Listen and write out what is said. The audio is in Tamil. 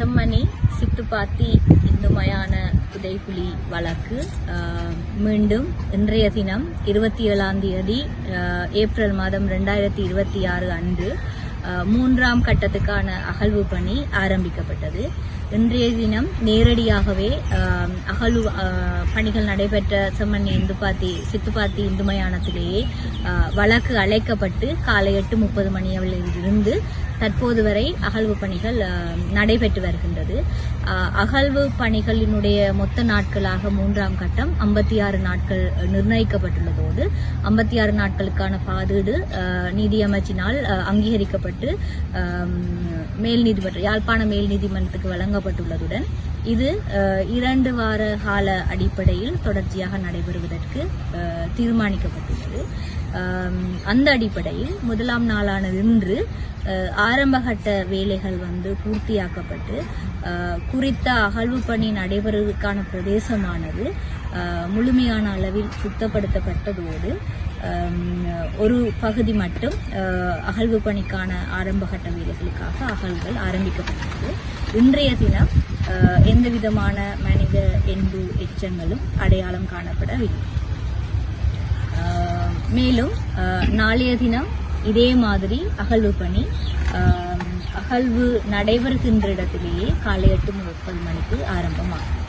செம்மணி சித்துப்பாத்தி இந்து மயான புதைகுழி வழக்கு மீண்டும் இன்றைய தினம் 27ஆம் தேதி ஏப்ரல் மாதம் 2026 அன்று மூன்றாம் கட்டத்துக்கான அகழ்வு பணி ஆரம்பிக்கப்பட்டது. இன்றைய தினம் நேரடியாகவே அகழ்வு பணிகள் நடைபெற்ற செம்மணி சித்துப்பாத்தி இந்து மயானத்திலேயே வழக்கு அழைக்கப்பட்டு காலை 8:30 மணியளவில் இருந்து தற்போது வரை அகழ்வு பணிகள் நடைபெற்று வருகின்றது. அகழ்வு பணிகளினுடைய மொத்த நாட்களாக மூன்றாம் கட்டம் 56 நாட்கள் நிர்ணயிக்கப்பட்டுள்ளதோடு 56 நாட்களுக்கான பாதீடு நீதியமைச்சினால் அங்கீகரிக்கப்பட்டு யாழ்ப்பாண மேல் நீதிமன்றத்துக்கு வழங்கப்பட்டுள்ளதுடன் இது 2 வார கால அடிப்படையில் தொடர்ச்சியாக நடைபெறுவதற்கு தீர்மானிக்கப்பட்டுள்ளது. அந்த அடிப்படையில் முதலாம் நாளான இன்று ஆரம்பகட்ட வேலைகள் பூர்த்தியாக்கப்பட்டு குறித்த அகழ்வு பணி நடைபெறுவதற்கான பிரதேசமானது முழுமையான அளவில் சுத்தப்படுத்தப்பட்டதோடு ஒரு பகுதி மட்டும் அகழ்வு பணிக்கான ஆரம்பகட்ட வேலைகளுக்காக அகழ்வுகள் ஆரம்பிக்கப்பட்டது. இன்றைய தினம் எந்தவிதமான மனித எண்பு எச்சங்களும் அடையாளம் காணப்படவில்லை. மேலும் நாளைய தினம் இதே மாதிரி அகழ்வு பணி அகழ்வு நடைபெறுகின்ற இடத்திலேயே காலை 8:30 மணிக்கு ஆரம்பமாகும்.